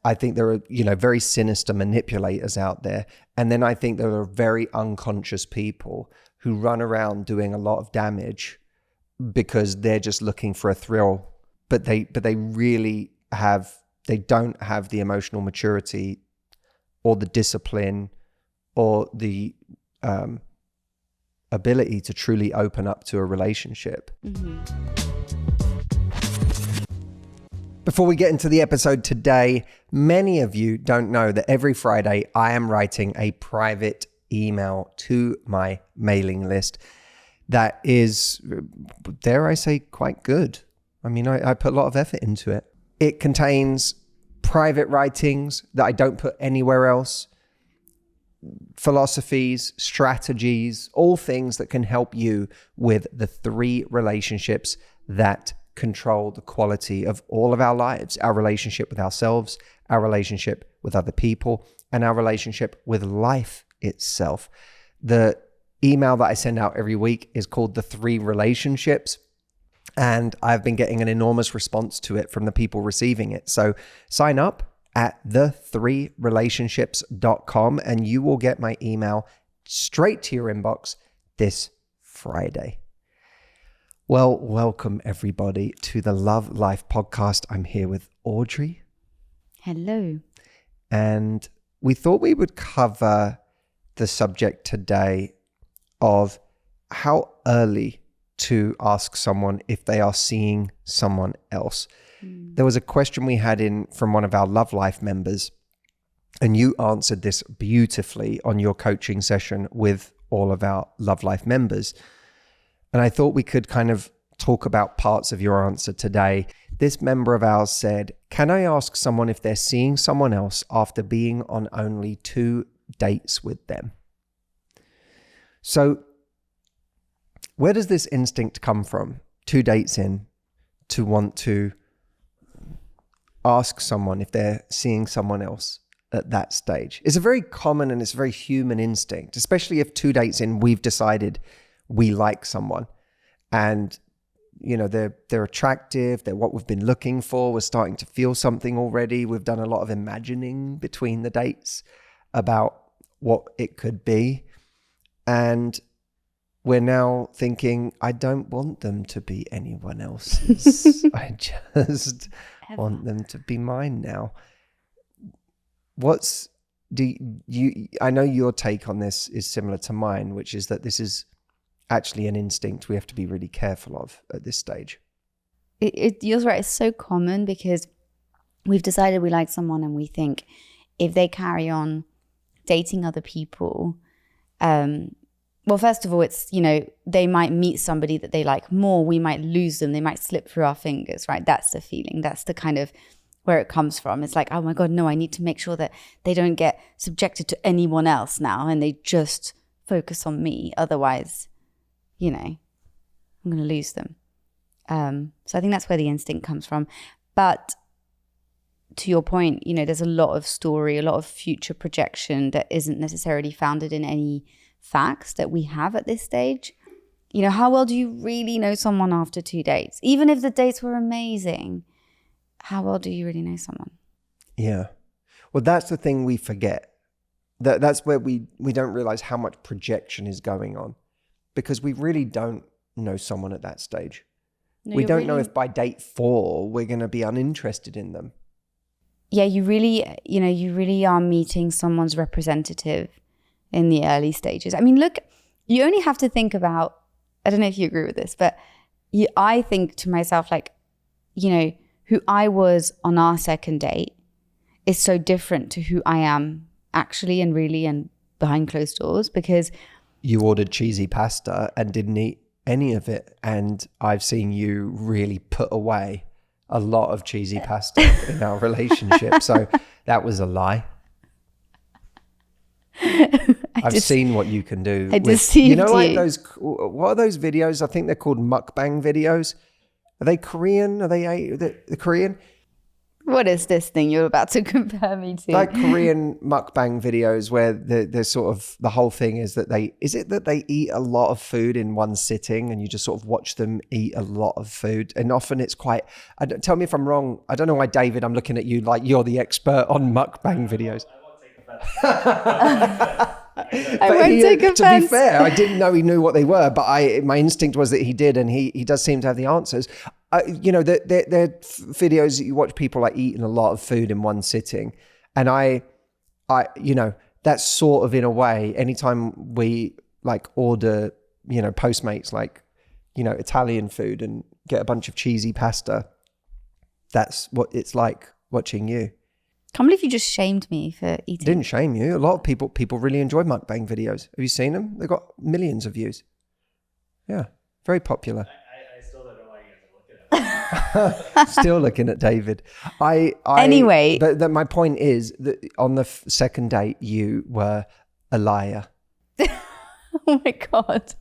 I think there are, very sinister manipulators out there. And then I think there are very unconscious people who run around doing a lot of damage because they're just looking for a thrill, but they don't have the emotional maturity or the discipline or the ability to truly open up to a relationship. Before we get into the episode today, many of you don't know that every Friday I am writing a private email to my mailing list that is, dare I say, quite good. I mean, I put a lot of effort into it. It contains private writings that I don't put anywhere else, philosophies, strategies, all things that can help you with the 3 relationships that control the quality of all of our lives: our relationship with ourselves, our relationship with other people, and our relationship with life itself. The email that I send out every week is called The 3 Relationships, and I've been getting an enormous response to it from the people receiving it. So sign up at the3relationships.com and you will get my email straight to your inbox this Friday. Well, welcome everybody to the Love Life podcast. I'm here with Audrey. Hello. And we thought we would cover the subject today of how early to ask someone if they are seeing someone else. There was a question we had in from one of our Love Life members, and you answered this beautifully on your coaching session with all of our Love Life members. And I thought we could kind of talk about parts of your answer today. This member of ours said, can I ask someone if they're seeing someone else after being on only 2 dates with them? So where does this instinct come from, 2 dates in, to want to ask someone if they're seeing someone else at that stage? It's a very common and it's a very human instinct, especially if 2 dates in, we've decided we like someone and, they're attractive. They're what we've been looking for. We're starting to feel something already. We've done a lot of imagining between the dates about what it could be. And we're now thinking, I don't want them to be anyone else's. I just want them to be mine now. I know your take on this is similar to mine, which is that this is actually an instinct we have to be really careful of at this stage. You're right. It's so common because we've decided we like someone and we think if they carry on dating other people, well, first of all, it's, they might meet somebody that they like more. We might lose them. They might slip through our fingers, right? That's the feeling. That's the kind of where it comes from. It's like, oh my God, no, I need to make sure that they don't get subjected to anyone else now and they just focus on me. Otherwise, I'm going to lose them. So I think that's where the instinct comes from. But to your point, there's a lot of story, a lot of future projection that isn't necessarily founded in any facts that we have at this stage. How well do you really know someone after 2 dates? Even if the dates were amazing, how well do you really know someone? Yeah. Well, that's the thing we forget. That's where we don't realize how much projection is going on, because we really don't know someone at that stage. No, we don't know if by date 4 we're going to be uninterested in them. Yeah, you really are meeting someone's representative in the early stages. I mean, look, you only have to think about, I don't know if you agree with this, but I think to myself, who I was on our second date is so different to who I am actually and really and behind closed doors, because you ordered cheesy pasta and didn't eat any of it. And I've seen you really put away a lot of cheesy pasta in our relationship. So that was a lie. I've seen what you can do. I deceived you. Like those, what are those videos? I think they're called mukbang videos. Are they Korean? Are they the Korean? What is this thing you're about to compare me to? Like Korean mukbang videos where the sort of the whole thing is that they eat a lot of food in one sitting, and you just sort of watch them eat a lot of food. And often it's quite, tell me if I'm wrong. I don't know why, David, I'm looking at you like you're the expert on mukbang videos. I won't take offense. I won't take To offense. be fair, I didn't know he knew what they were, but my instinct was that he did, and he does seem to have the answers. They're videos that you watch people like eating a lot of food in one sitting, and I that's sort of in a way. Anytime we like order, Postmates, like Italian food, and get a bunch of cheesy pasta, that's what it's like watching you. Can't believe you just shamed me for eating. Didn't shame you. A lot of people really enjoy mukbang videos. Have you seen them? They've got millions of views. Yeah, very popular. I still don't know why you guys are looking at me. Still looking at David. Anyway. But my point is that on the second date, you were a liar. Oh my God.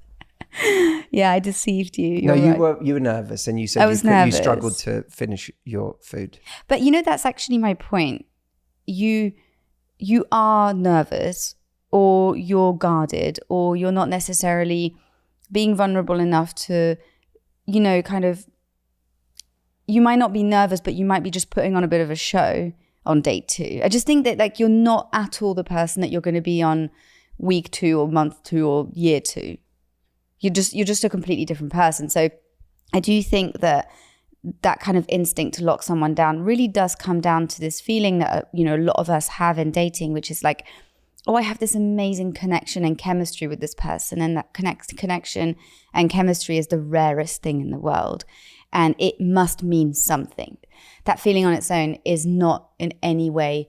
Yeah, I deceived you. No, You're right. you were nervous, and you said I was you nervous. struggled to finish your food. But that's actually my point. You are nervous, or you're guarded, or you're not necessarily being vulnerable enough to, kind of, you might not be nervous, but you might be just putting on a bit of a show on date 2. I just think that like you're not at all the person that you're going to be on week 2 or month 2 or year 2. You're just a completely different person. So I do think that kind of instinct to lock someone down really does come down to this feeling that, a lot of us have in dating, which is like, oh, I have this amazing connection and chemistry with this person. And that connection and chemistry is the rarest thing in the world. And it must mean something. That feeling on its own is not in any way,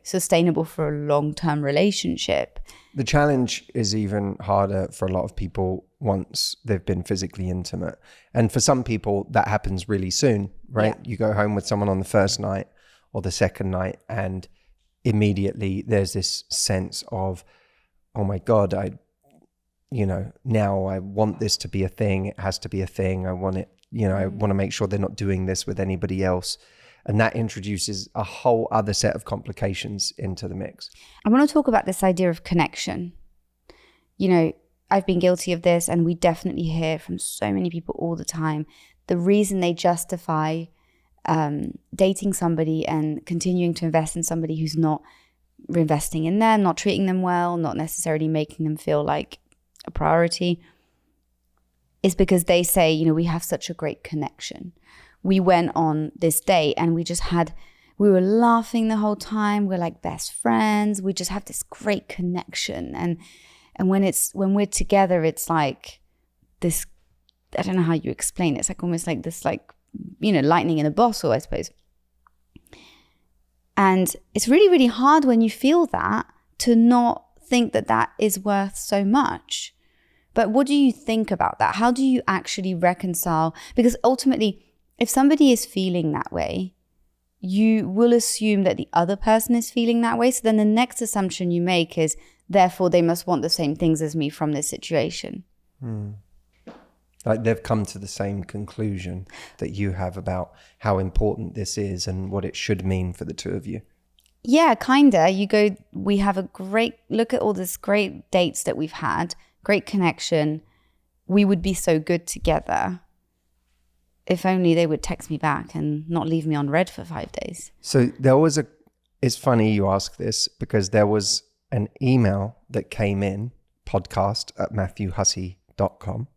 sustainable for a long-term relationship. The challenge is even harder for a lot of people once they've been physically intimate. And for some people, that happens really soon, right? Yeah. You go home with someone on the first night or the second night, and immediately there's this sense of, oh my God, now I want this to be a thing. It has to be a thing. I want it, I want to make sure they're not doing this with anybody else. And that introduces a whole other set of complications into the mix. I want to talk about this idea of connection. I've been guilty of this, and we definitely hear from so many people all the time. The reason they justify dating somebody and continuing to invest in somebody who's not investing in them, not treating them well, not necessarily making them feel like a priority, is because they say, we have such a great connection. We went on this date and we were laughing the whole time. We're like best friends. We just have this great connection. And when we're together, it's like this, I don't know how you explain it. It's like almost like this, like, lightning in a bottle, I suppose. And it's really, really hard when you feel that to not think that that is worth so much. But what do you think about that? How do you actually reconcile? Because ultimately, if somebody is feeling that way, you will assume that the other person is feeling that way. So then the next assumption you make is, therefore, they must want the same things as me from this situation. Like they've come to the same conclusion that you have about how important this is and what it should mean for the two of you. Yeah, kinda. We have a great, look at all this great dates that we've had, great connection. We would be so good together. If only they would text me back and not leave me on red for 5 days. So it's funny you ask this, because there was an email that came in, podcast@matthewhussey.com,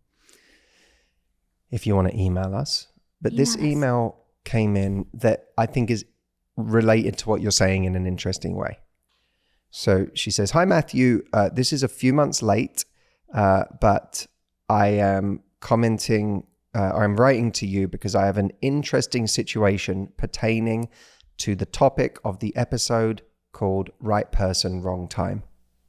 if you want to email us. But this email came in that I think is related to what you're saying in an interesting way. So she says, "Hi, Matthew. This is a few months late, but I am I'm writing to you because I have an interesting situation pertaining to the topic of the episode called Right Person, Wrong Time."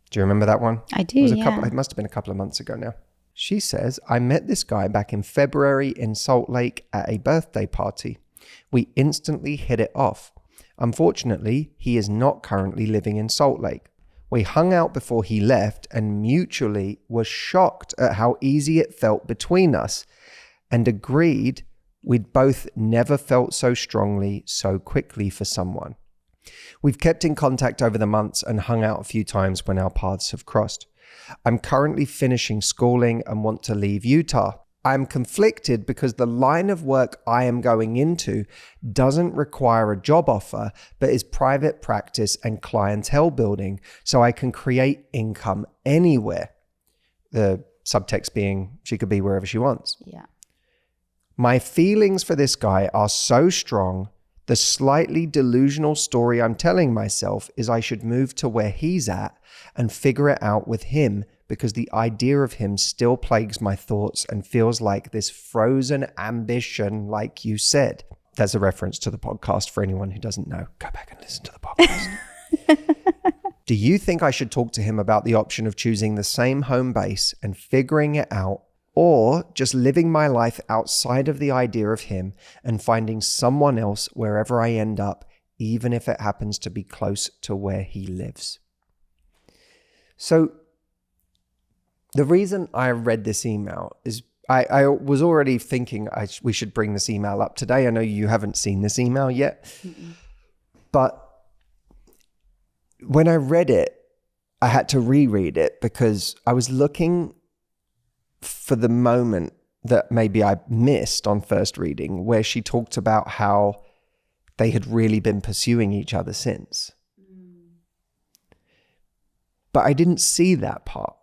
Do you remember that one? I do, It must have been a couple of months ago now. She says, "I met this guy back in February in Salt Lake at a birthday party. We instantly hit it off. Unfortunately, he is not currently living in Salt Lake. We hung out before he left and mutually were shocked at how easy it felt between us, and agreed We'd both never felt so strongly, so quickly for someone. We've kept in contact over the months and hung out a few times when our paths have crossed. I'm currently finishing schooling and want to leave Utah. I'm conflicted because the line of work I am going into doesn't require a job offer, but is private practice and clientele building, so I can create income anywhere. The subtext being she could be wherever she wants. Yeah. My feelings for this guy are so strong. The slightly delusional story I'm telling myself is I should move to where he's at and figure it out with him, because the idea of him still plagues my thoughts and feels like this frozen ambition, like you said. That's a reference to the podcast for anyone who doesn't know. Go back and listen to the podcast. Do you think I should talk to him about the option of choosing the same home base and figuring it out, or just living my life outside of the idea of him and finding someone else wherever I end up, even if it happens to be close to where he lives? So the reason I read this email is I was already thinking we should bring this email up today. I know you haven't seen this email yet, but when I read it, I had to reread it because I was looking for the moment that maybe I missed on first reading, where she talked about how they had really been pursuing each other since. But I didn't see that part.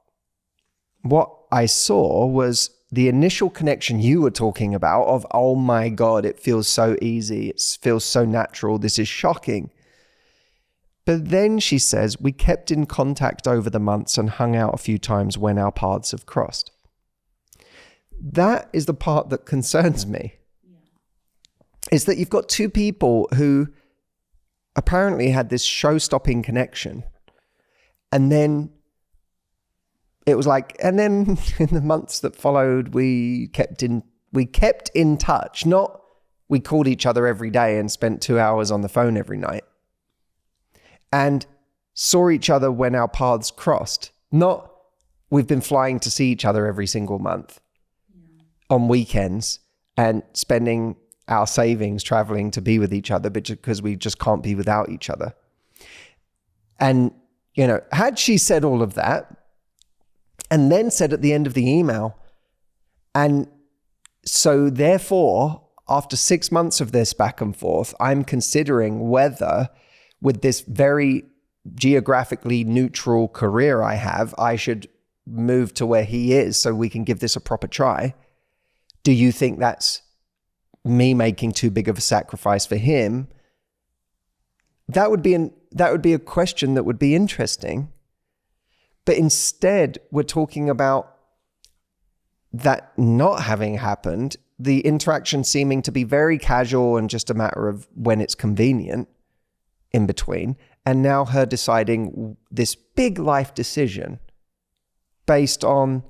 What I saw was the initial connection you were talking about of, oh my God, it feels so easy. It feels so natural. This is shocking. But then she says, we kept in contact over the months and hung out a few times when our paths have crossed. That is the part that concerns me. Is that you've got two people who apparently had this show-stopping connection. And then it was like, and then in the months that followed, we kept in touch. Not we called each other every day and spent 2 hours on the phone every night. And saw each other when our paths crossed. Not we've been flying to see each other every single month on weekends and spending our savings traveling to be with each other, but because we just can't be without each other. And, you know, had she said all of that and then said at the end of the email, and so therefore, after 6 months of this back and forth, I'm considering whether with this very geographically neutral career I have, I should move to where he is so we can give this a proper try. Do you think that's me making too big of a sacrifice for him? That would be a question that would be interesting. But instead, we're talking about that not having happened, the interaction seeming to be very casual and just a matter of when it's convenient in between, and now her deciding this big life decision based on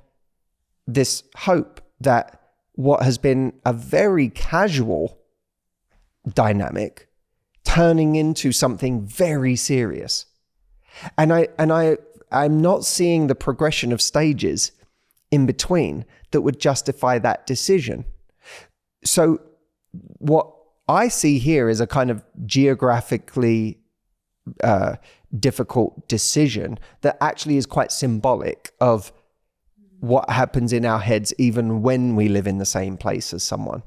this hope that what has been a very casual dynamic turning into something very serious. And I'm not seeing the progression of stages in between that would justify that decision. So what I see here is a kind of geographically difficult decision that actually is quite symbolic of what happens in our heads even when we live in the same place as someone,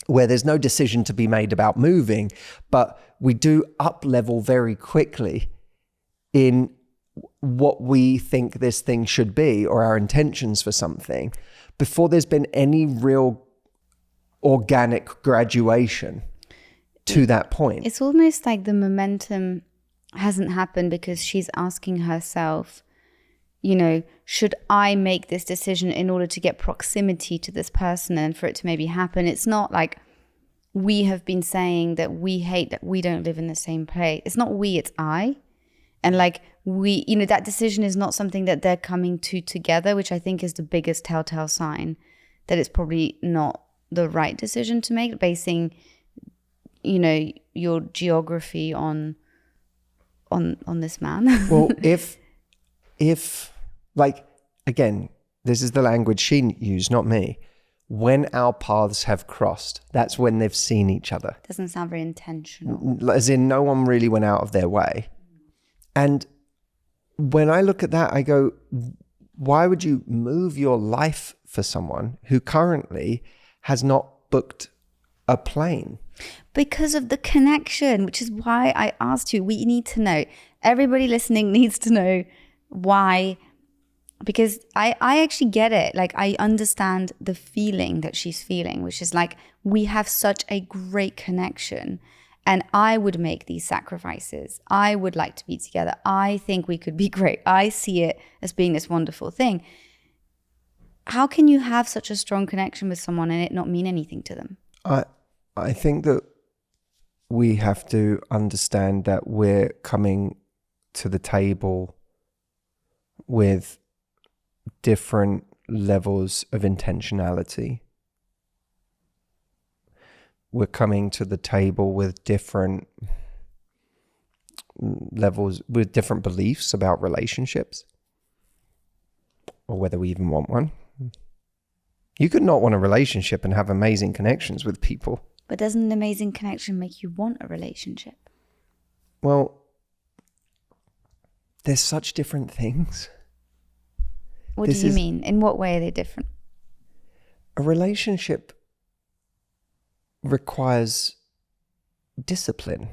where there's no decision to be made about moving, but we do up-level very quickly in what we think this thing should be or our intentions for something before there's been any real organic graduation to that point. It's almost like the momentum hasn't happened because she's asking herself, you know, should I make this decision in order to get proximity to this person and for it to maybe happen? It's not like we have been saying that we hate that we don't live in the same place. It's not we, it's I. And like we, you know, that decision is not something that they're coming to together, which I think is the biggest telltale sign that it's probably not the right decision to make, basing, you know, your geography on this man. Well, if like, again, this is the language she used, not me. when our paths have crossed. That's when they've seen each other. Doesn't sound very intentional. As in, no one really went out of their way. And when I look at that, I go, why would you move your life for someone who currently has not booked a plane? Because of the connection, which is why I asked you. We need to know. Everybody listening needs to know why. Because I actually get it. Like, I understand the feeling that she's feeling, which is like, we have such a great connection and I would make these sacrifices. I would like to be together. I think we could be great. I see it as being this wonderful thing. How can you have such a strong connection with someone and it not mean anything to them? I think that we have to understand that we're coming to the table with different levels of intentionality. We're coming to the table with different levels, with different beliefs about relationships, or whether we even want one. You could not want a relationship and have amazing connections with people. But doesn't an amazing connection make you want a relationship? Well, there's such different things. What do you mean? In what way are they different? A relationship requires discipline.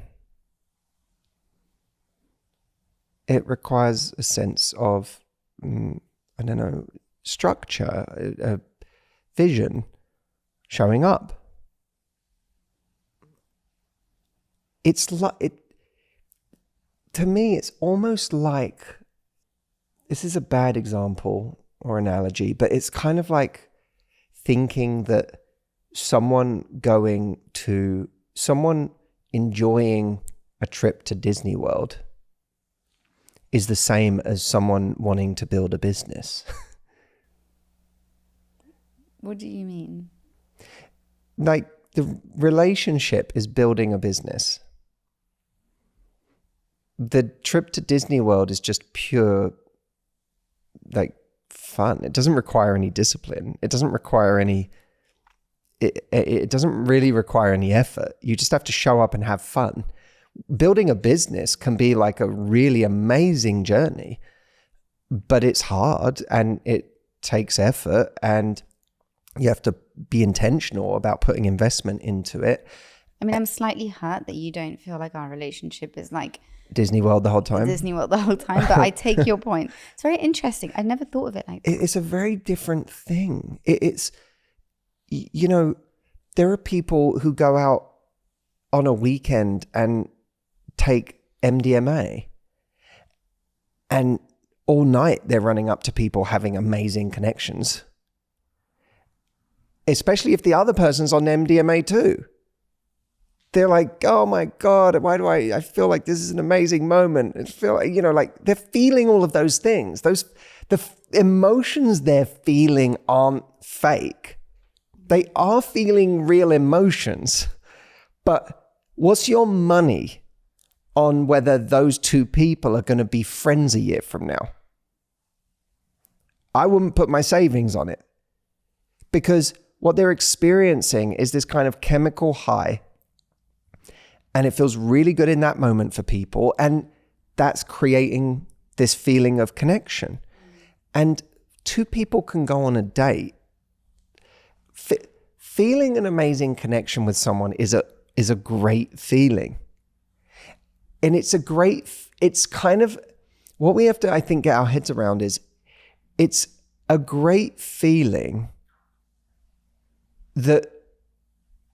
It requires a sense of, structure, a vision, showing up. It's like, to me, it's almost like, this is a bad example or analogy, but it's kind of like thinking that someone enjoying a trip to Disney World is the same as someone wanting to build a business. What do you mean? Like, the relationship is building a business. The trip to Disney World is just pure, like, fun. It doesn't require any discipline. It doesn't require any, it doesn't really require any effort. You just have to show up and have fun. Building a business can be like a really amazing journey, but it's hard and it takes effort and you have to be intentional about putting investment into it. I mean, I'm slightly hurt that you don't feel like our relationship is like Disney World the whole time. Disney World the whole time, but I take your point. It's very interesting. I'd never thought of it like that. It's a very different thing. It's, there are people who go out on a weekend and take MDMA and all night they're running up to people having amazing connections. Especially if the other person's on MDMA too. They're like, oh my God, why do I feel like this is an amazing moment. It's like they're feeling all of those things. The emotions they're feeling aren't fake. They are feeling real emotions. But what's your money on whether those two people are going to be friends a year from now? I wouldn't put my savings on it, because what they're experiencing is this kind of chemical high, and it feels really good in that moment for people, and that's creating this feeling of connection. And two people can go on a date. Feeling an amazing connection with someone is a great feeling. And it's kind of what we have to, I think, get our heads around is it's a great feeling that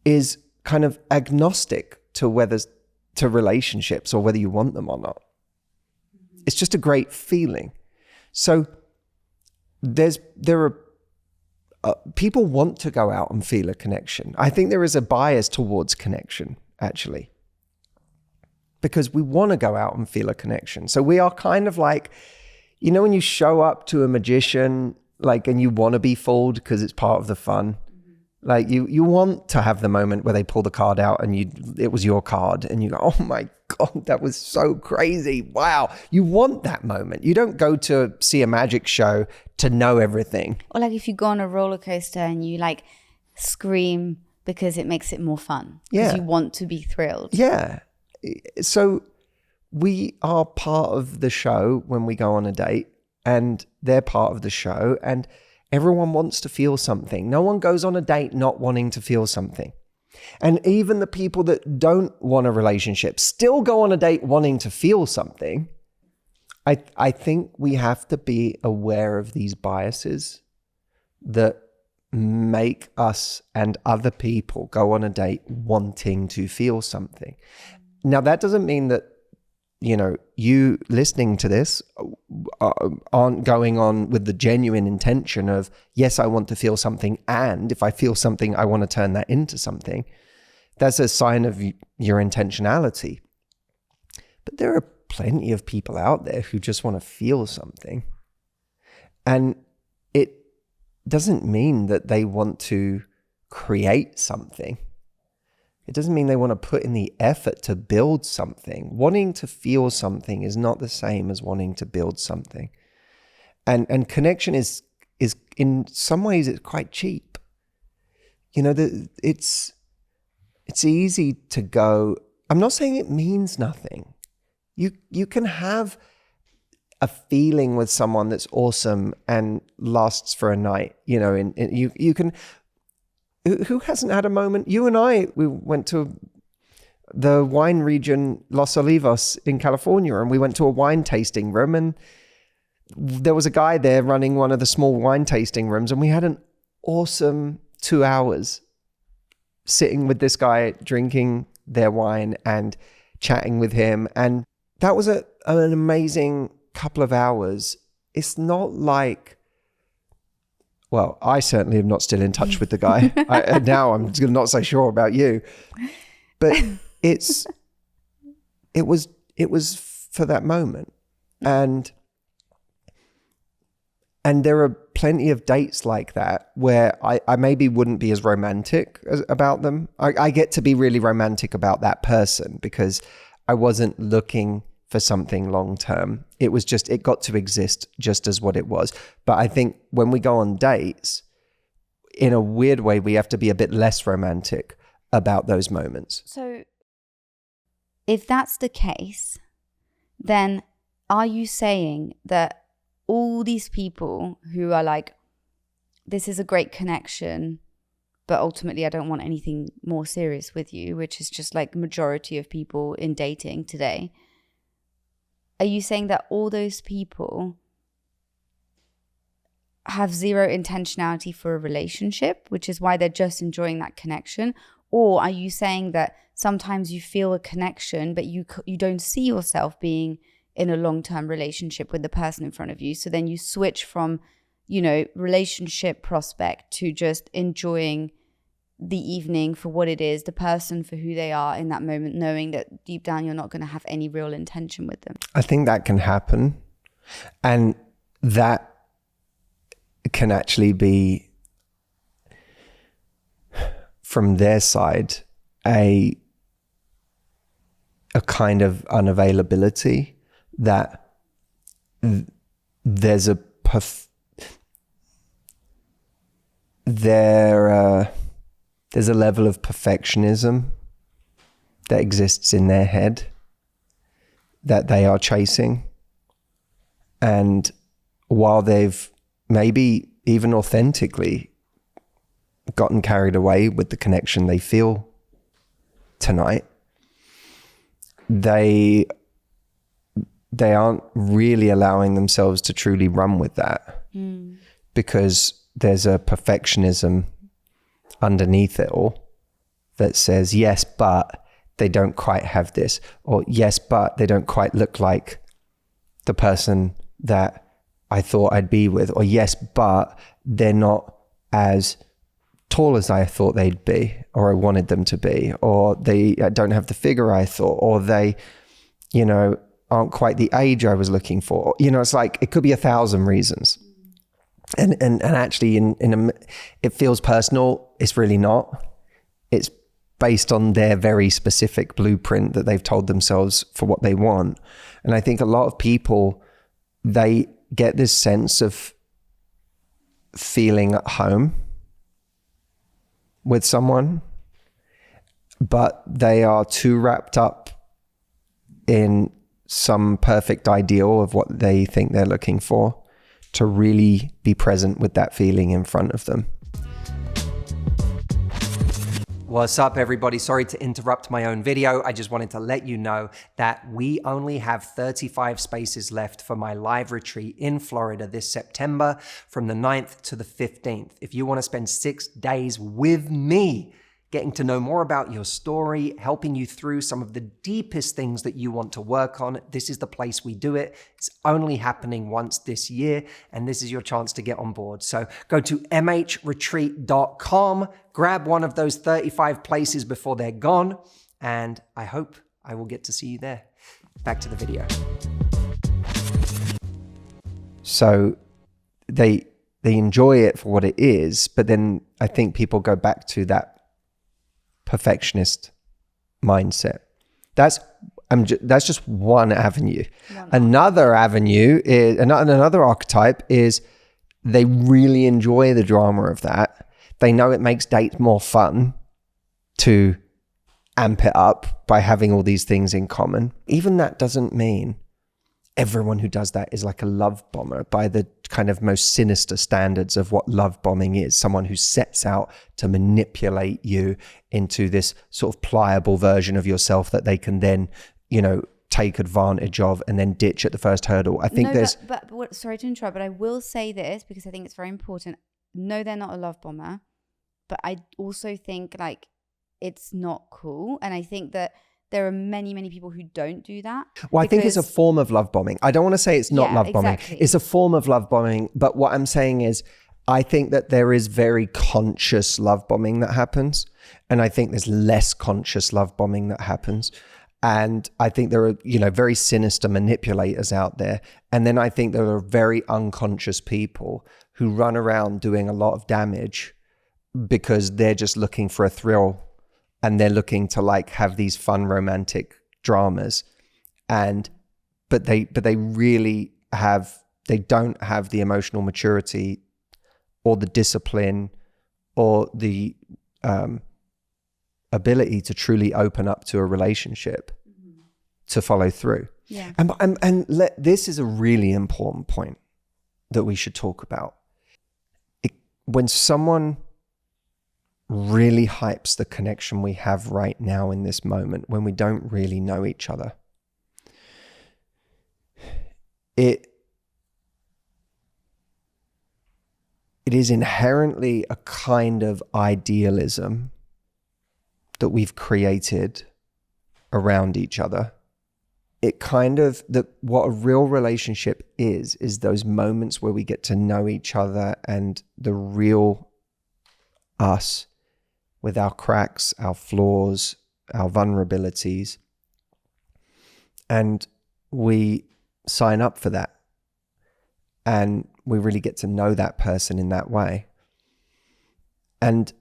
is kind of agnostic to relationships or whether you want them or not. It's just a great feeling. So there are people want to go out and feel a connection. I think there is a bias towards connection, actually, because we want to go out and feel a connection. So we are kind of like, when you show up to a magician, like, and you want to be fooled because it's part of the fun. Like you want to have the moment where they pull the card out and it was your card and you go, oh my God, that was so crazy. Wow. You want that moment. You don't go to see a magic show to know everything. Or like if you go on a roller coaster and you like scream because it makes it more fun. Yeah. Because you want to be thrilled. Yeah. So we are part of the show when we go on a date, and they're part of the show, and everyone wants to feel something. No one goes on a date not wanting to feel something. And even the people that don't want a relationship still go on a date wanting to feel something. I think we have to be aware of these biases that make us and other people go on a date wanting to feel something. Now, that doesn't mean that, you listening to this aren't going on with the genuine intention of, yes, I want to feel something, and if I feel something, I want to turn that into something. That's a sign of your intentionality. But there are plenty of people out there who just want to feel something. And it doesn't mean that they want to create something. It doesn't mean they want to put in the effort to build something. Wanting to feel something is not the same as wanting to build something. And connection is in some ways it's quite cheap. It's easy to go. I'm not saying it means nothing. You can have a feeling with someone that's awesome and lasts for a night. You can. Who hasn't had a moment? You and I, we went to the wine region, Los Olivos in California, and we went to a wine tasting room, and there was a guy there running one of the small wine tasting rooms, and we had an awesome 2 hours sitting with this guy, drinking their wine and chatting with him. And that was an amazing couple of hours. It's not like, well, I certainly am not still in touch with the guy. Now I'm not so sure about you, but it was for that moment. And there are plenty of dates like that where I maybe wouldn't be as romantic about them. I get to be really romantic about that person because I wasn't looking for something long term. It was just, it got to exist just as what it was. But I think when we go on dates, in a weird way, we have to be a bit less romantic about those moments. So if that's the case, then are you saying that all these people who are like, this is a great connection, but ultimately I don't want anything more serious with you, which is just like the majority of people in dating today, are you saying that all those people have zero intentionality for a relationship, which is why they're just enjoying that connection? Or are you saying that sometimes you feel a connection, but you don't see yourself being in a long-term relationship with the person in front of you? So then you switch from, relationship prospect to just enjoying the evening for what it is, the person for who they are in that moment, knowing that deep down you're not going to have any real intention with them. I think that can happen. And that can actually be, from their side, a kind of unavailability that there's a there's a level of perfectionism that exists in their head that they are chasing. And while they've maybe even authentically gotten carried away with the connection they feel tonight, they aren't really allowing themselves to truly run with that because there's a perfectionism underneath it all that says, yes, but they don't quite have this, or yes, but they don't quite look like the person that I thought I'd be with, or yes, but they're not as tall as I thought they'd be, or I wanted them to be, or they don't have the figure I thought, or they, aren't quite the age I was looking for. It's like, it could be 1,000 reasons. And actually it feels personal. It's really not. It's based on their very specific blueprint that they've told themselves for what they want. And I think a lot of people, they get this sense of feeling at home with someone, but they are too wrapped up in some perfect ideal of what they think they're looking for to really be present with that feeling in front of them. What's up, everybody? Sorry to interrupt my own video. I just wanted to let you know that we only have 35 spaces left for my live retreat in Florida this September from the 9th to the 15th. If you want to spend 6 days with me, getting to know more about your story, helping you through some of the deepest things that you want to work on, this is the place we do it. It's only happening once this year, and this is your chance to get on board. So go to mhretreat.com, grab one of those 35 places before they're gone, and I hope I will get to see you there. Back to the video. So they enjoy it for what it is, but then I think people go back to that perfectionist mindset. That's just one avenue. Another avenue is another archetype is they really enjoy the drama of that. They know it makes dates more fun to amp it up by having all these things in common. Even that doesn't mean everyone who does that is like a love bomber by the kind of most sinister standards of what love bombing is. Someone who sets out to manipulate you into this sort of pliable version of yourself that they can then, take advantage of and then ditch at the first hurdle. I think But sorry to interrupt, but I will say this because I think it's very important. No, they're not a love bomber, but I also think like it's not cool. And I think that there are many, many people who don't do that. Well, I think it's a form of love bombing. I don't want to say it's not love bombing. Exactly. It's a form of love bombing. But what I'm saying is, I think that there is very conscious love bombing that happens. And I think there's less conscious love bombing that happens. And I think there are, very sinister manipulators out there. And then I think there are very unconscious people who run around doing a lot of damage because they're just looking for a thrill. And they're looking to have these fun romantic dramas, but they really they don't have the emotional maturity or the discipline or the ability to truly open up to a relationship to follow through. Yeah. This is a really important point that we should talk about. When someone really hypes the connection we have right now in this moment when we don't really know each other, it is inherently a kind of idealism that we've created around each other. It kind of, what a real relationship is those moments where we get to know each other and the real us with our cracks, our flaws, our vulnerabilities. And we sign up for that. And we really get to know that person in that way. And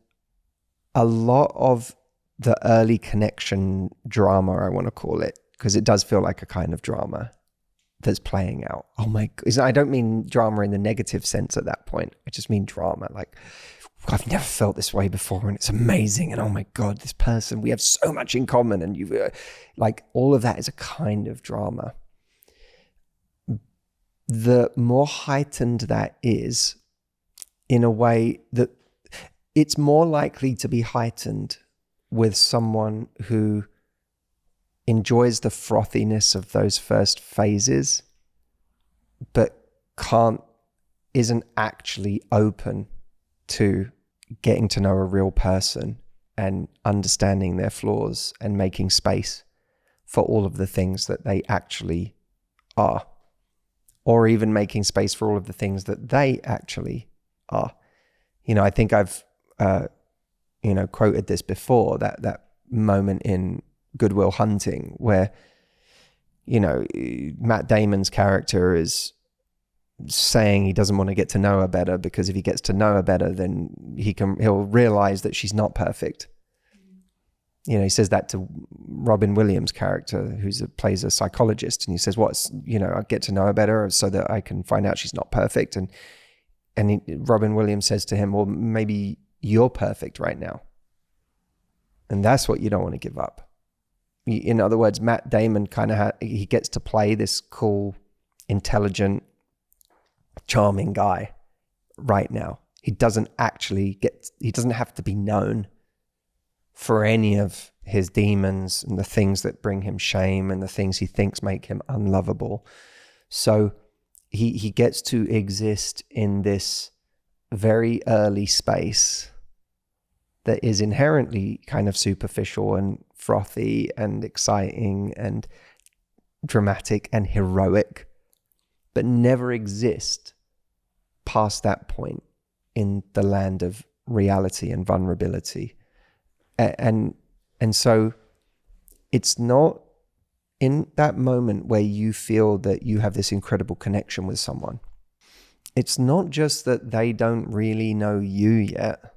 a lot of the early connection drama, I want to call it, because it does feel like a kind of drama that's playing out. Oh my God. I don't mean drama in the negative sense at that point. I just mean drama. Like, I've never felt this way before and it's amazing. And oh my God, this person, we have so much in common. And all of that is a kind of drama. The more heightened that is, in a way that it's more likely to be heightened with someone who enjoys the frothiness of those first phases, but isn't actually open to getting to know a real person and understanding their flaws and making space for all of the things that they actually are, or even making space for all of the things that they actually are. I think I've, quoted this before, that moment in Good Will Hunting where, Matt Damon's character is saying he doesn't want to get to know her better because if he gets to know her better, then he'll realize that she's not perfect. He says that to Robin Williams' character, who plays a psychologist, and he says, I get to know her better so that I can find out she's not perfect. And Robin Williams says to him, well, maybe you're perfect right now. And that's what you don't want to give up. In other words, Matt Damon kind of he gets to play this cool, intelligent, charming guy right now. He doesn't have to be known for any of his demons and the things that bring him shame and the things he thinks make him unlovable. So he gets to exist in this very early space that is inherently kind of superficial and frothy and exciting and dramatic and heroic, but never exist past that point in the land of reality and vulnerability. And so it's not in that moment where you feel that you have this incredible connection with someone. It's not just that they don't really know you yet.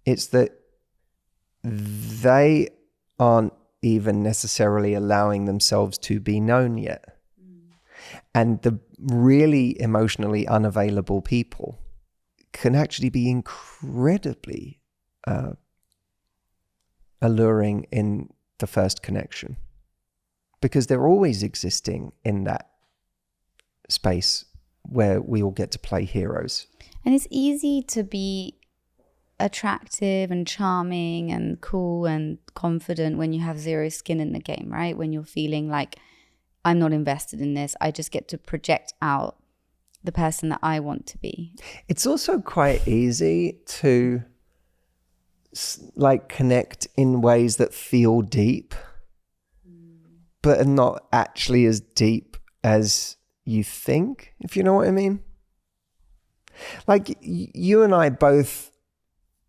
It's that they aren't even necessarily allowing themselves to be known yet. And the really emotionally unavailable people can actually be incredibly alluring in the first connection, because they're always existing in that space where we all get to play heroes. And it's easy to be attractive and charming and cool and confident when you have zero skin in the game, right? When you're feeling like, I'm not invested in this, I just get to project out the person that I want to be. It's also quite easy to like connect in ways that feel deep, but are not actually as deep as you think, if you know what I mean. Like you and I both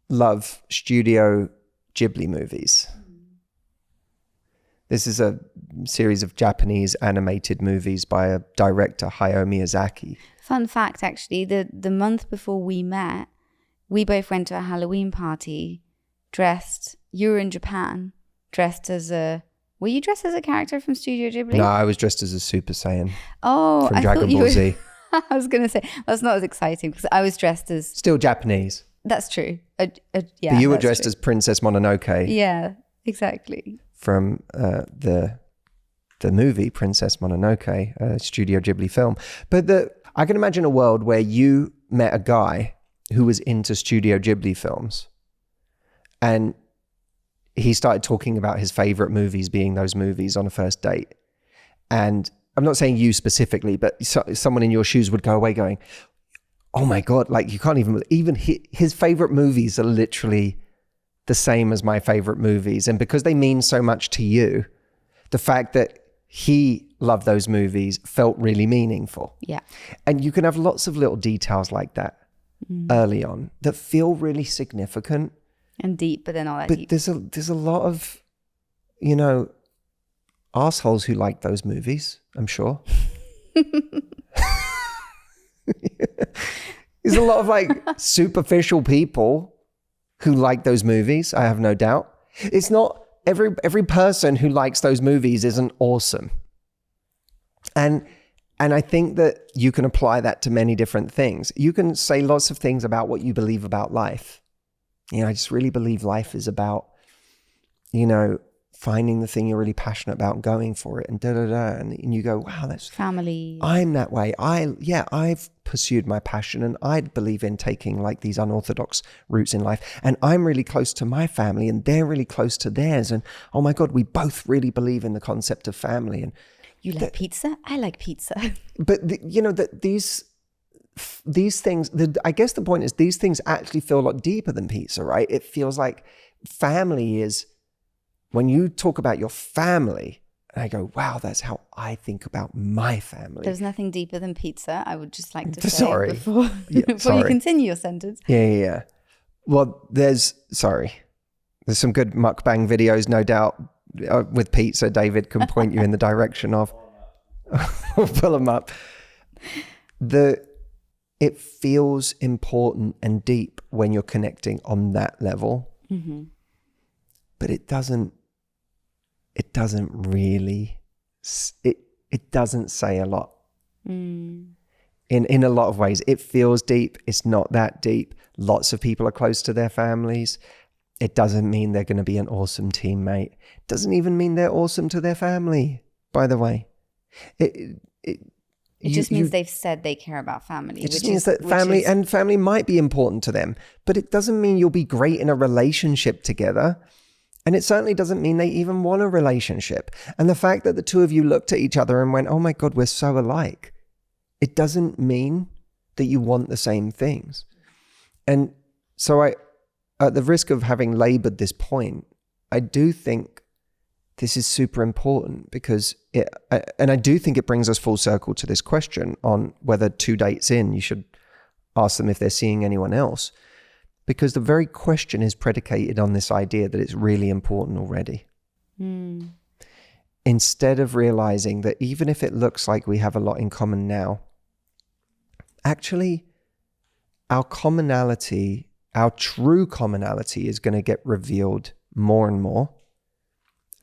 love Studio Ghibli movies. This is a series of Japanese animated movies by a director, Hayao Miyazaki. Fun fact, actually, the month before we met, we both went to a Halloween party dressed, you were in Japan, dressed as a, were you dressed as a character from Studio Ghibli? No, I was dressed as a Super Saiyan from Dragon Ball Z. I was going to say, that's not as exciting because I was dressed as... Still Japanese. That's true. Yeah, but you were dressed as Princess Mononoke. Yeah, exactly. From the movie Princess Mononoke, a Studio Ghibli film. But I can imagine a world where you met a guy who was into Studio Ghibli films, and he started talking about his favorite movies being those movies on a first date. And I'm not saying you specifically, but someone in your shoes would go away going, oh my God, like you can't even his favorite movies are literally the same as my favorite movies. And because they mean so much to you, the fact that he loved those movies felt really meaningful. Yeah. And you can have lots of little details like that early on that feel really significant. And deep, but they're not that but deep. There's a lot of, assholes who like those movies, I'm sure. There's a lot of like superficial people who like those movies, I have no doubt. It's not every person who likes those movies isn't awesome. And I think that you can apply that to many different things. You can say lots of things about what you believe about life. I just really believe life is about, finding the thing you're really passionate about and going for it and and you go, wow, that's family. I'm that way. I've pursued my passion, and I believe in taking like these unorthodox routes in life, and I'm really close to my family and they're really close to theirs, and oh my God, we both really believe in the concept of family. And you like pizza? I like pizza. But these things, I guess the point is these things actually feel a lot deeper than pizza, right? It feels like family is, when you talk about your family, and I go, wow, that's how I think about my family. There's nothing deeper than pizza, I would just like to say. Sorry. Before you continue your sentence. Yeah. Well, there's some good mukbang videos, no doubt, with pizza. David can point you in the direction of. We'll pull them up. It feels important and deep when you're connecting on that level. Mm-hmm. But it doesn't really, it doesn't say a lot. In a lot of ways. It feels deep. It's not that deep. Lots of people are close to their families. It doesn't mean they're going to be an awesome teammate. It doesn't even mean they're awesome to their family, by the way. It just means they've said they care about family. It just means that family might be important to them, but it doesn't mean you'll be great in a relationship together. And it certainly doesn't mean they even want a relationship. And the fact that the two of you looked at each other and went, oh my God, we're so alike. It doesn't mean that you want the same things. And so at the risk of having labored this point, I do think this is super important because I do think it brings us full circle to this question on whether 2 dates in, you should ask them if they're seeing anyone else. Because the very question is predicated on this idea that it's really important already. Instead of realizing that even if it looks like we have a lot in common now, actually our commonality, our true commonality is going to get revealed more and more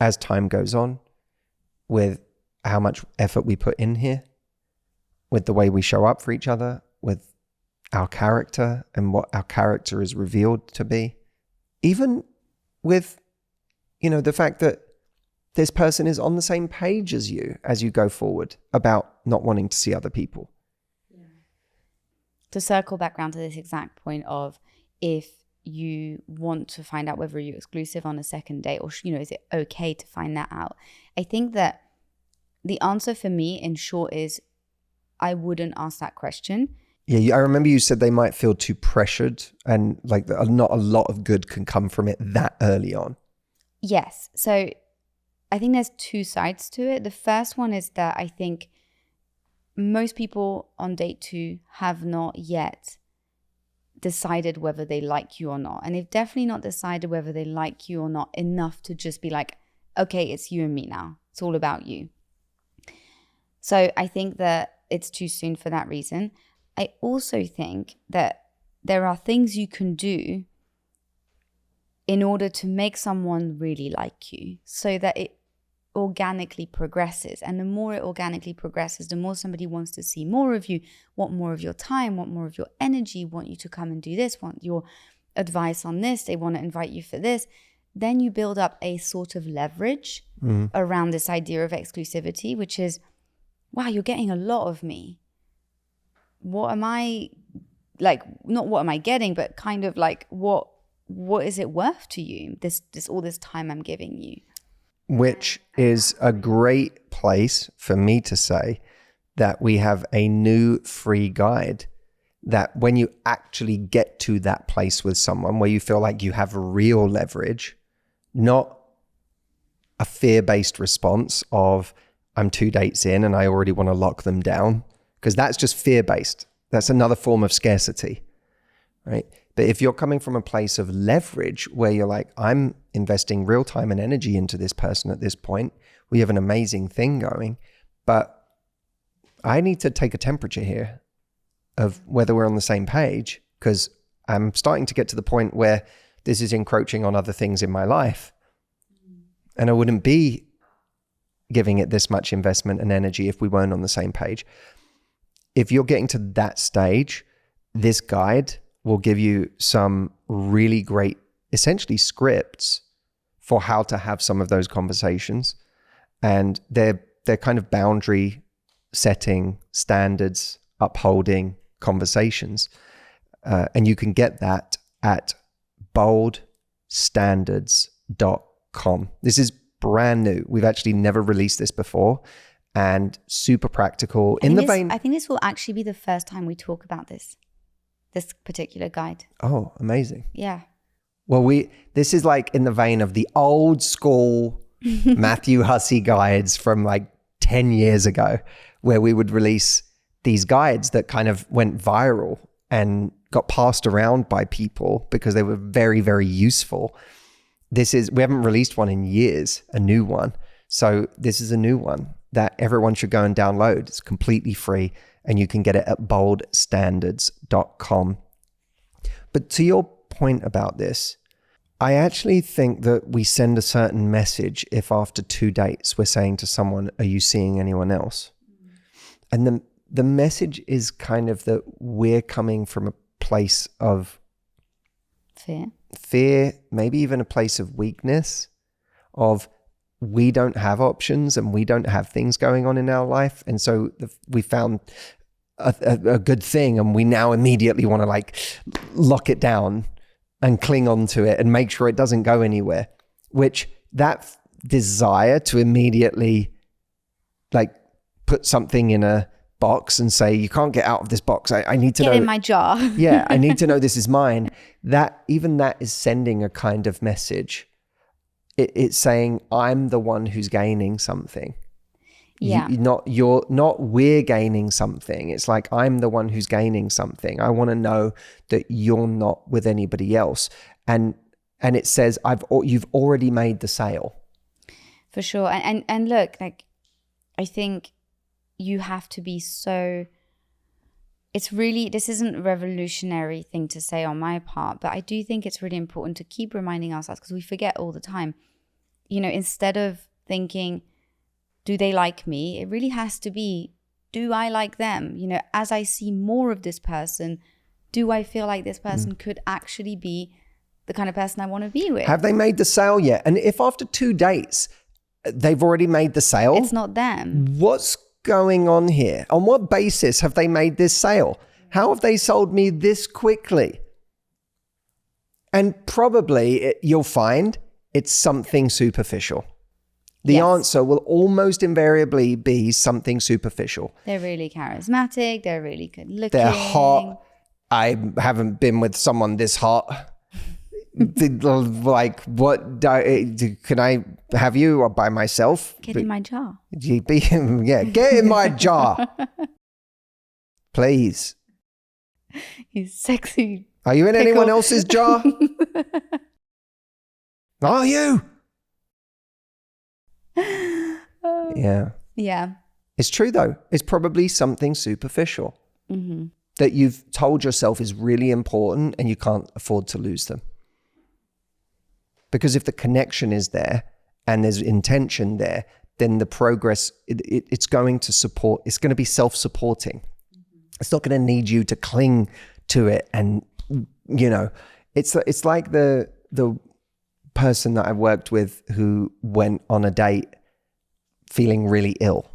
as time goes on, with how much effort we put in here, with the way we show up for each other, with our character and what our character is revealed to be. Even with, the fact that this person is on the same page as you go forward about not wanting to see other people. Yeah. To circle back around to this exact point of, if you want to find out whether you're exclusive on a second date, or is it okay to find that out? I think that the answer for me in short is I wouldn't ask that question. Yeah, I remember you said they might feel too pressured and like not a lot of good can come from it that early on. Yes. So I think there's 2 sides to it. The first one is that I think most people on date 2 have not yet decided whether they like you or not. And they've definitely not decided whether they like you or not enough to just be like, okay, it's you and me now. It's all about you. So I think that it's too soon for that reason. I also think that there are things you can do in order to make someone really like you so that it organically progresses. And the more it organically progresses, the more somebody wants to see more of you, want more of your time, want more of your energy, want you to come and do this, want your advice on this, they want to invite you for this. Then you build up a sort of leverage around this idea of exclusivity, which is, wow, you're getting a lot of me. What am I, like, not what am I getting, but kind of like, what is it worth to you, this all this time I'm giving you? Which is a great place for me to say that we have a new free guide that when you actually get to that place with someone where you feel like you have real leverage, not a fear-based response of I'm 2 dates in and I already want to lock them down, because that's just fear-based. That's another form of scarcity, right? But if you're coming from a place of leverage where you're like, I'm investing real time and energy into this person at this point, we have an amazing thing going, but I need to take a temperature here of whether we're on the same page, because I'm starting to get to the point where this is encroaching on other things in my life. And I wouldn't be giving it this much investment and energy if we weren't on the same page. If you're getting to that stage, this guide will give you some really great, essentially scripts for how to have some of those conversations. And they're kind of boundary setting, standards, upholding conversations. And you can get that at boldstandards.com. This is brand new. We've actually never released this before, and super practical I think this will actually be the first time we talk about this particular guide. Oh, amazing. Yeah. Well, this is like in the vein of the old school Matthew Hussey guides from like 10 years ago, where we would release these guides that kind of went viral and got passed around by people because they were very, very useful. We haven't released one in years, a new one. So this is a new one that everyone should go and download. It's completely free and you can get it at boldstandards.com. But to your point about this, I actually think that we send a certain message if after 2 dates we're saying to someone, are you seeing anyone else? And the message is kind of that we're coming from a place of fear, maybe even a place of weakness, of we don't have options and we don't have things going on in our life. And so we found a good thing, and we now immediately want to like lock it down and cling on to it and make sure it doesn't go anywhere, which that desire to immediately like put something in a box and say, you can't get out of this box. I need to know. Get in my jar. Yeah, I need to know this is mine. That is sending a kind of message. It's saying, I'm the one who's gaining something. Yeah. We're gaining something. It's like, I'm the one who's gaining something. I want to know that you're not with anybody else. And it says, you've already made the sale. For sure. And look, like, I think you have to be so, this isn't a revolutionary thing to say on my part, but I do think it's really important to keep reminding ourselves, because we forget all the time, instead of thinking, do they like me? It really has to be, do I like them? As I see more of this person, do I feel like this person could actually be the kind of person I want to be with? Have they made the sale yet? And if after 2 dates, they've already made the sale, it's not them. What's going on here? On what basis have they made this sale? How have they sold me this quickly? And probably you'll find it's something superficial. The answer will almost invariably be something superficial. They're really charismatic. They're really good looking. They're hot. I haven't been with someone this hot. Like, what? Can I have you or by myself? Get in my jar. Yeah, get in my jar. Please. You sexy. Are you in anyone else's jar? Are you? Yeah. Yeah. It's true though. It's probably something superficial that you've told yourself is really important, and you can't afford to lose them. Because if the connection is there and there's intention there, then the progress, it's going to support, it's going to be self-supporting. It's not going to need you to cling to it. And, it's like the person that I worked with who went on a date feeling really ill.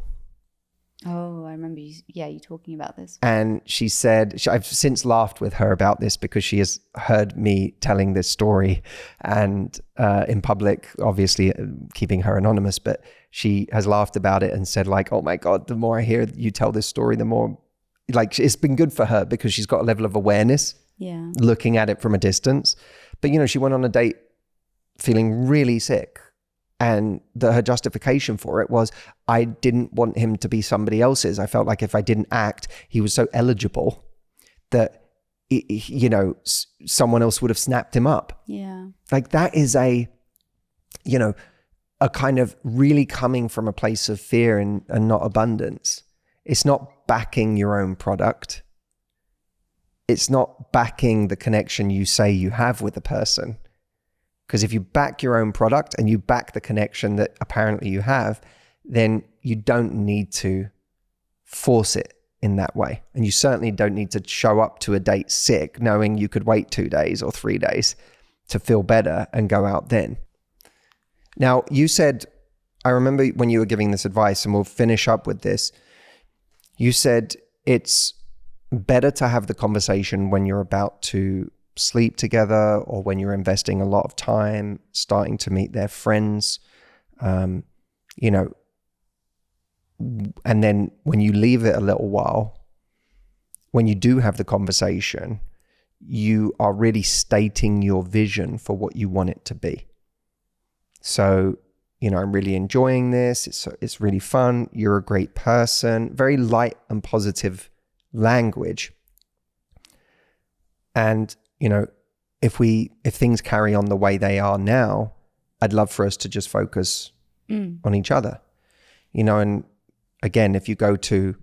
Oh, I remember you talking about this. And she said, I've since laughed with her about this because she has heard me telling this story and in public, obviously keeping her anonymous, but she has laughed about it and said like, oh my God, the more I hear you tell this story, the more like it's been good for her because she's got a level of awareness, looking at it from a distance. But, she went on a date feeling really sick. And her justification for it was, I didn't want him to be somebody else's. I felt like if I didn't act, he was so eligible that, someone else would have snapped him up. Yeah. Like that is a kind of really coming from a place of fear and not abundance. It's not backing your own product. It's not backing the connection you say you have with the person. Because if you back your own product and you back the connection that apparently you have, then you don't need to force it in that way. And you certainly don't need to show up to a date sick, knowing you could wait 2 days or 3 days to feel better and go out then. Now, you said, I remember when you were giving this advice, and we'll finish up with this, you said it's better to have the conversation when you're about to sleep together or when you're investing a lot of time starting to meet their friends, and then when you leave it a little while, when you do have the conversation, you are really stating your vision for what you want it to be. So, I'm really enjoying this. It's really fun. You're a great person. Very light and positive language. And if things carry on the way they are now, I'd love for us to just focus on each other, and again, if you go to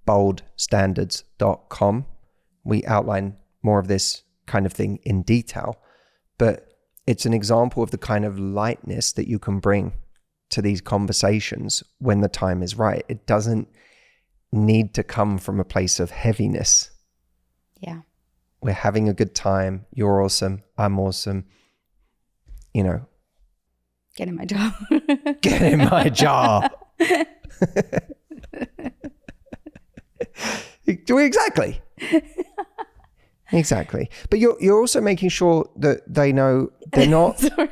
boldstandards.com, we outline more of this kind of thing in detail, but it's an example of the kind of lightness that you can bring to these conversations when the time is right. It doesn't need to come from a place of heaviness. Yeah. We're having a good time. You're awesome. I'm awesome. you know, Get in my jar. get in my jar. Exactly. Exactly. But you're also making sure that they know they're not. Sorry.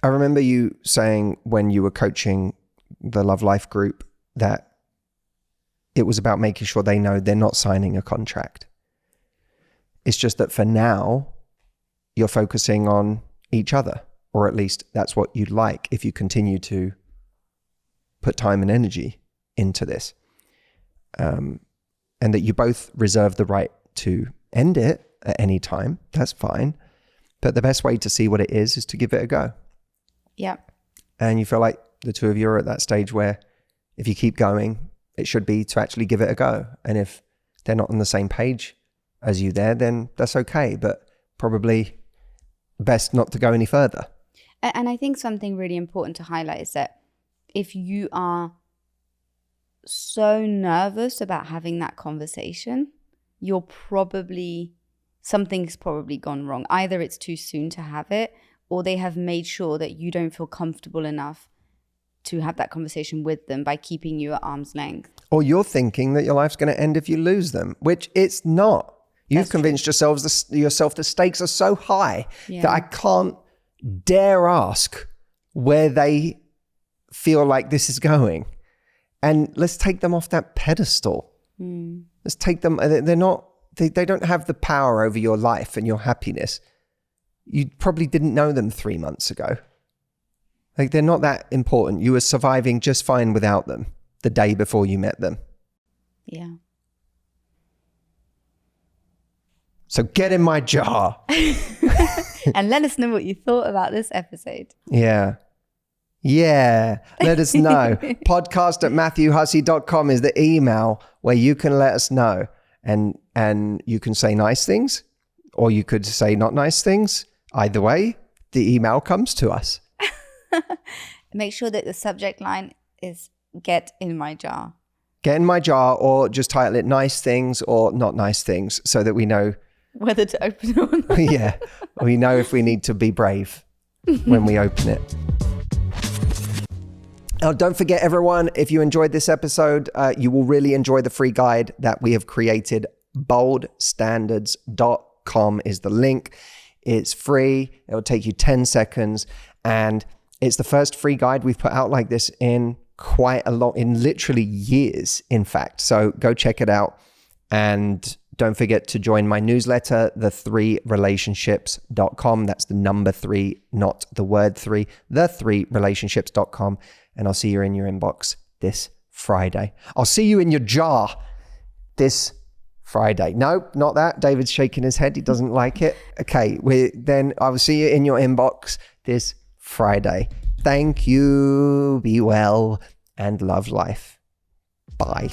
I remember you saying when you were coaching the Love Life group that it was about making sure they know they're not signing a contract. It's just that for now, you're focusing on each other, or at least that's what you'd like if you continue to put time and energy into this. And that you both reserve the right to end it at any time. That's fine. But the best way to see what it is to give it a go. Yeah. And you feel like the two of you are at that stage where if you keep going, it should be to actually give it a go. And if they're not on the same page as you there, then that's okay. But probably best not to go any further. And I think something really important to highlight is that if you are so nervous about having that conversation, something's probably gone wrong. Either it's too soon to have it, or they have made sure that you don't feel comfortable enough to have that conversation with them by keeping you at arm's length. Or you're thinking that your life's going to end if you lose them, which it's not. You've That's convinced yourself the stakes are so high Yeah. that I can't dare ask where they feel like this is going. And let's take them off that pedestal. Let's take them, they don't have the power over your life and your happiness. You probably didn't know them 3 months ago. Like, they're not that important. You were surviving just fine without them the day before you met them. Yeah. So get in my jar. And let us know what you thought about this episode. Yeah. Let us know. podcast@matthewhussey.com is the email where you can let us know. And you can say nice things, or you could say not nice things. Either way, the email comes to us. Make sure that the subject line is "Get in my jar." Get in my jar, or just title it nice things or not nice things, so that we know. Whether to open it or not. Yeah. We know if we need to be brave when we open it. Oh, don't forget, everyone, if you enjoyed this episode, you will really enjoy the free guide that we have created. boldstandards.com is the link. It's free. It'll take you 10 seconds. And it's the first free guide we've put out like this in quite a lot, in literally years, in fact. So go check it out. And don't forget to join my newsletter, the3relationships.com. That's the number 3, not the word 3, the3relationships.com. And I'll see you in your inbox this Friday. I'll see you in your jar this Friday. No, not that. David's shaking his head. He doesn't like it. Okay, then I will see you in your inbox this Friday. Thank you. Be well and love life. Bye.